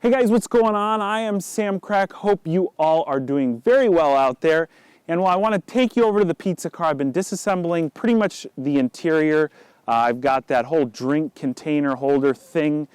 Hey guys, what's going on? I am Sam Crack. Hope you all are doing very well out there. And while I want to take you over to the pizza car, I've been disassembling pretty much the interior. I've got that whole drink container holder thing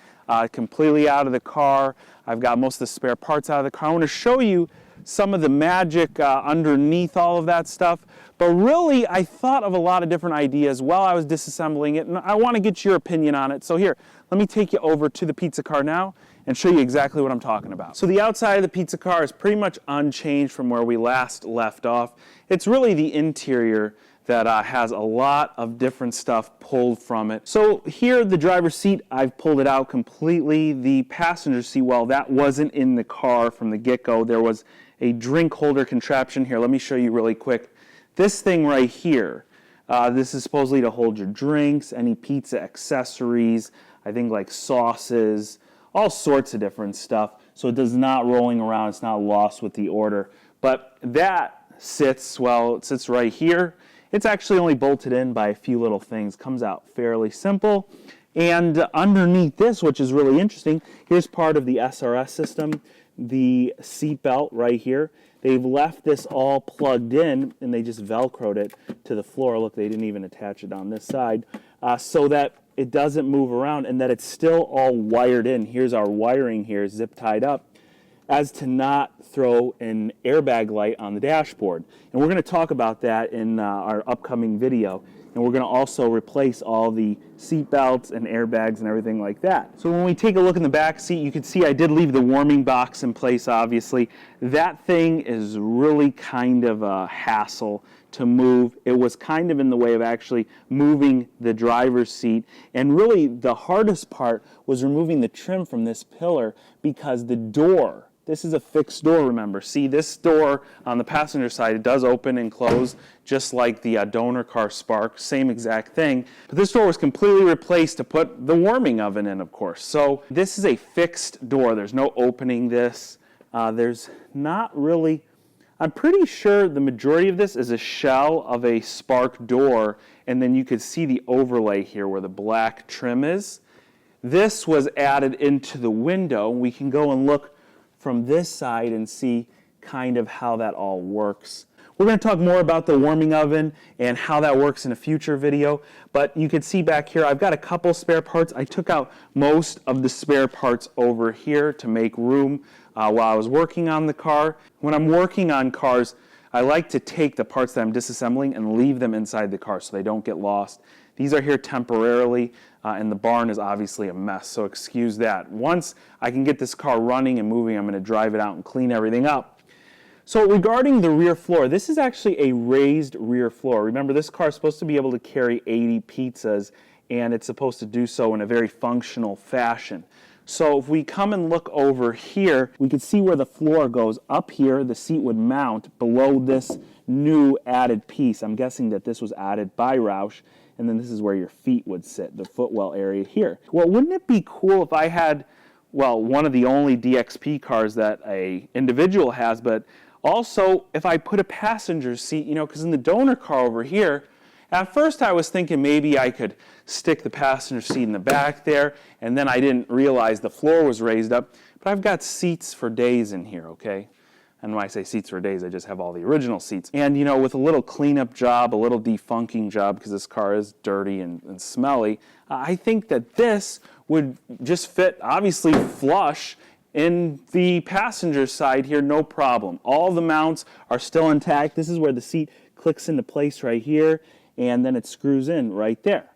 completely out of the car. I've got most of the spare parts out of the car. I want to show you some of the magic underneath all of that stuff. But really, I thought of a lot of different ideas while I was disassembling it, and I want to get your opinion on it. So here, let me take you over to the pizza car now and show you exactly what I'm talking about. So the outside of the pizza car is pretty much unchanged from where we last left off. It's really the interior that has a lot of different stuff pulled from it. So here, the driver's seat, I've pulled it out completely. The passenger seat, well, that wasn't in the car from the get-go. There was a drink holder contraption here. Let me show you really quick. This thing right here, this is supposedly to hold your drinks, any pizza accessories, I think like sauces, all sorts of different stuff. So it does not rolling around, it's not lost with the order. But that sits, well, it sits right here. It's actually only bolted in by a few little things. Comes out fairly simple. And underneath this, which is really interesting, here's part of the SRS system, the seat belt right here. They've left this all plugged in and they just Velcroed it to the floor. Look, they didn't even attach it on this side so that it doesn't move around and that it's still all wired in. Here's our wiring here, zip tied up, as to not throw an airbag light on the dashboard. And we're going to talk about that in our upcoming video. And we're going to also replace all the seat belts and airbags and everything like that. So when we take a look in the back seat, you can see I did leave the warming box in place, obviously. That thing is really kind of a hassle to move. It was kind of in the way of actually moving the driver's seat. And really the hardest part was removing the trim from this pillar because the door, this is a fixed door, remember. See, this door on the passenger side, it does open and close just like the donor car Spark, same exact thing. But this door was completely replaced to put the warming oven in, of course. So this is a fixed door. There's no opening this. There's not really, I'm pretty sure the majority of this is a shell of a Spark door, and then you could see the overlay here where the black trim is. This was added into the window. We can go and look from this side and see kind of how that all works. We're going to talk more about the warming oven and how that works in a future video, but you can see back here I've got a couple spare parts. I took out most of the spare parts over here to make room while I was working on the car. When I'm working on cars, I like to take the parts that I'm disassembling and leave them inside the car so they don't get lost. These are here temporarily, and the barn is obviously a mess, so excuse that. Once I can get this car running and moving, I'm going to drive it out and clean everything up. So regarding the rear floor, this is actually a raised rear floor. Remember, this car is supposed to be able to carry 80 pizzas, and it's supposed to do so in a very functional fashion. So if we come and look over here, we can see where the floor goes. Up here, the seat would mount below this new added piece. I'm guessing that this was added by Roush. And then this is where your feet would sit, the footwell area here. Well, wouldn't it be cool if I had, well, one of the only DXP cars that a individual has, but also if I put a passenger seat, you know, because in the donor car over here, at first I was thinking maybe I could stick the passenger seat in the back there, and then I didn't realize the floor was raised up. But I've got seats for days in here, okay? And when I say seats for days, I just have all the original seats. And, you know, with a little cleanup job, a little defunking job, because this car is dirty and smelly, I think that this would just fit, obviously, flush in the passenger side here, no problem. All the mounts are still intact. This is where the seat clicks into place right here, and then it screws in right there.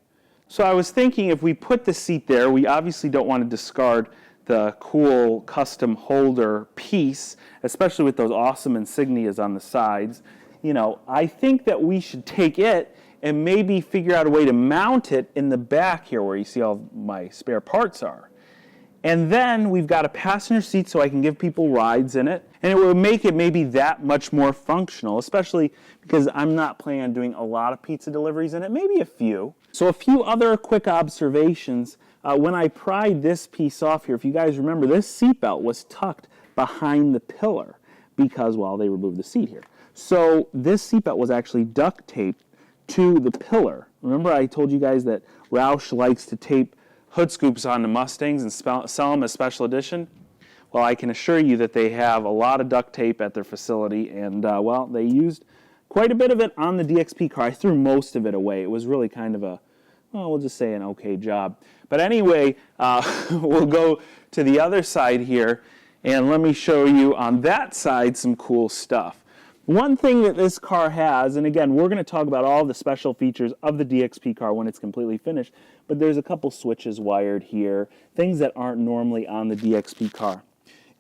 So I was thinking if we put the seat there, we obviously don't want to discard the cool custom holder piece, especially with those awesome insignias on the sides. You know, I think that we should take it and maybe figure out a way to mount it in the back here where you see all my spare parts are. And then we've got a passenger seat so I can give people rides in it. And it would make it maybe that much more functional, especially because I'm not planning on doing a lot of pizza deliveries in it, maybe a few. So a few other quick observations. When I pried this piece off here, if you guys remember, this seatbelt was tucked behind the pillar because, well, they removed the seat here. So this seatbelt was actually duct taped to the pillar. Remember I told you guys that Roush likes to tape hood scoops onto Mustangs and sell them as special edition? Well, I can assure you that they have a lot of duct tape at their facility, and well, they used quite a bit of it on the DXP car. I threw most of it away. It was really kind of a, well, we'll just say an okay job. But anyway, we'll go to the other side here, and let me show you on that side some cool stuff. One thing that this car has, and again, we're going to talk about all the special features of the DXP car when it's completely finished, but there's a couple switches wired here, things that aren't normally on the DXP car.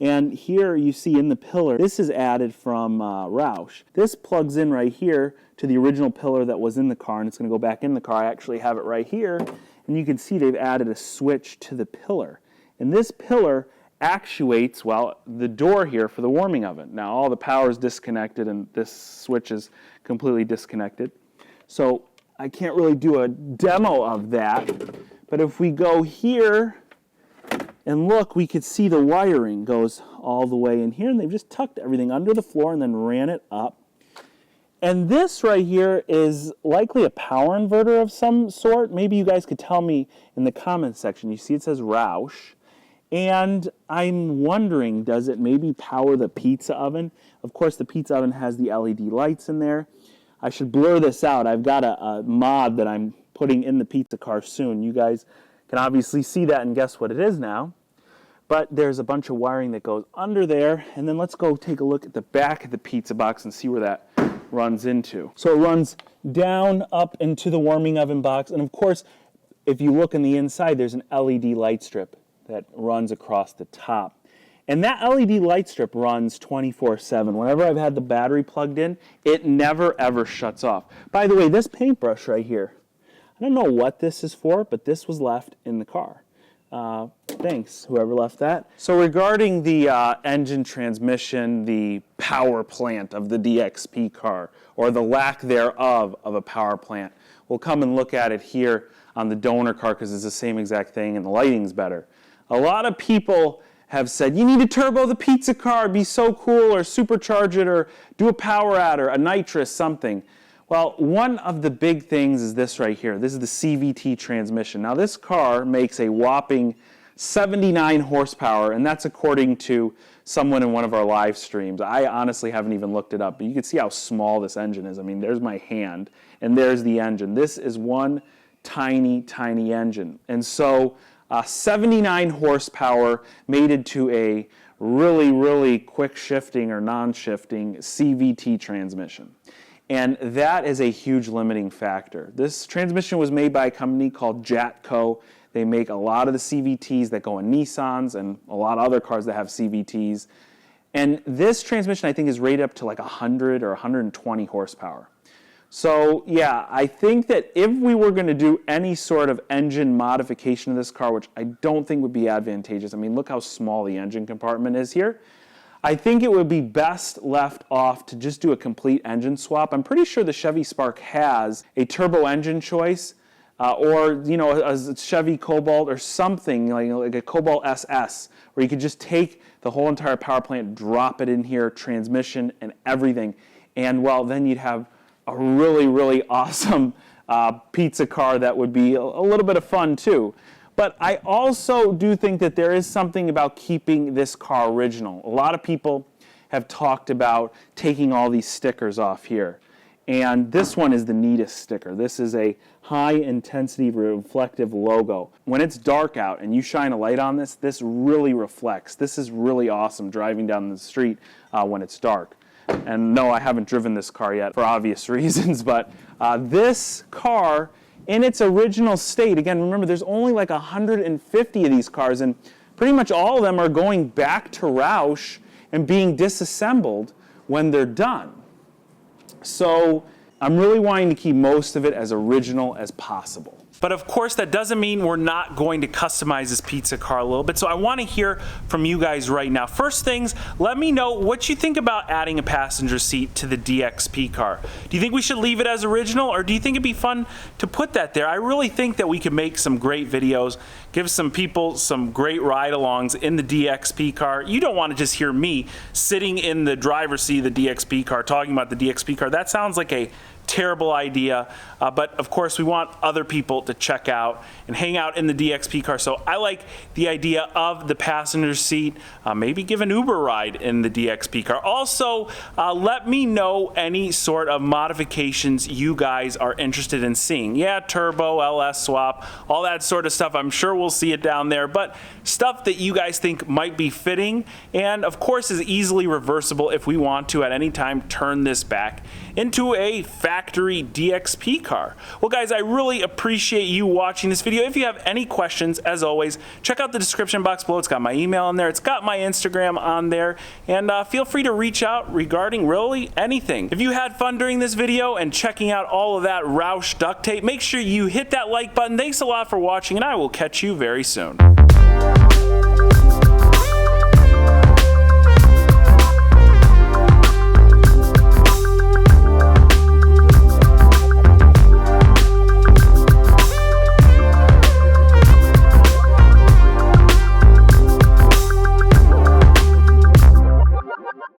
And here you see in the pillar, this is added from Roush. This plugs in right here to the original pillar that was in the car, and it's going to go back in the car. I actually have it right here, and you can see they've added a switch to the pillar. And this pillar actuates, well, the door here for the warming oven. Now all the power is disconnected, and this switch is completely disconnected. So I can't really do a demo of that, but if we go here, and look, we could see the wiring goes all the way in here, and they've just tucked everything under the floor and then ran it up. And this right here is likely a power inverter of some sort. Maybe you guys could tell me in the comments section. You see it says Roush. And I'm wondering, does it maybe power the pizza oven? Of course, the pizza oven has the LED lights in there. I should blur this out. I've got a mod that I'm putting in the pizza car soon. You guys can obviously see that and guess what it is now. But there's a bunch of wiring that goes under there, and then let's go take a look at the back of the pizza box and see where that runs into. So it runs down up into the warming oven box, and of course, if you look on the inside, there's an LED light strip that runs across the top. And that LED light strip runs 24/7. Whenever I've had the battery plugged in, it never ever shuts off. By the way, this paintbrush right here, I don't know what this is for, but this was left in the car. Thanks, whoever left that. So regarding the engine transmission, the power plant of the DXP car, or the lack thereof of a power plant, we'll come and look at it here on the donor car because it's the same exact thing and the lighting's better. A lot of people have said, you need to turbo the pizza car, it'd be so cool, or supercharge it, or do a power adder, a nitrous, something. Well, one of the big things is this right here. This is the CVT transmission. Now this car makes a whopping 79 horsepower, and that's according to someone in one of our live streams. I honestly haven't even looked it up, but you can see how small this engine is. I mean, there's my hand, and there's the engine. This is one tiny, tiny engine. And so 79 horsepower mated to a really, really quick shifting or non-shifting CVT transmission. And that is a huge limiting factor. This transmission was made by a company called Jatco. They make a lot of the CVTs that go in Nissans and a lot of other cars that have CVTs. And this transmission, I think, is rated up to like 100 or 120 horsepower. So yeah, I think that if we were going to do any sort of engine modification of this car, which I don't think would be advantageous, I mean, look how small the engine compartment is here. I think it would be best left off to just do a complete engine swap. I'm pretty sure the Chevy Spark has a turbo engine choice, or you know, a Chevy Cobalt or something like a Cobalt SS, where you could just take the whole entire power plant, drop it in here, transmission and everything, and well, then you'd have a really, really awesome pizza car that would be a little bit of fun too. But I also do think that there is something about keeping this car original. A lot of people have talked about taking all these stickers off here. And this one is the neatest sticker. This is a high intensity reflective logo. When it's dark out and you shine a light on this, this really reflects. This is really awesome driving down the street when it's dark. And no, I haven't driven this car yet for obvious reasons, but this car in its original state, again, remember there's only like 150 of these cars, and pretty much all of them are going back to Roush and being disassembled when they're done. So I'm really wanting to keep most of it as original as possible. But of course, that doesn't mean we're not going to customize this pizza car a little bit. So I want to hear from you guys right now. First things, let me know what you think about adding a passenger seat to the DXP car. Do you think we should leave it as original, or do you think it'd be fun to put that there? I really think that we could make some great videos, give some people some great ride-alongs in the DXP car. You don't want to just hear me sitting in the driver's seat of the DXP car talking about the DXP car. That sounds like a terrible idea, but of course we want other people to check out and hang out in the DXP car. So I like the idea of the passenger seat. Maybe give an Uber ride in the DXP car. Also, let me know any sort of modifications you guys are interested in seeing. Yeah, turbo, LS swap, all that sort of stuff. I'm sure we'll see it down there, but stuff that you guys think might be fitting, and of course is easily reversible if we want to at any time turn this back into a factory DXP car. Well guys, I really appreciate you watching this video. If you have any questions, as always, check out the description box below. It's got my email on there, it's got my Instagram on there, and feel free to reach out regarding really anything. If you had fun during this video and checking out all of that Roush duct tape, make sure you hit that like button. Thanks a lot for watching, and I will catch you very soon.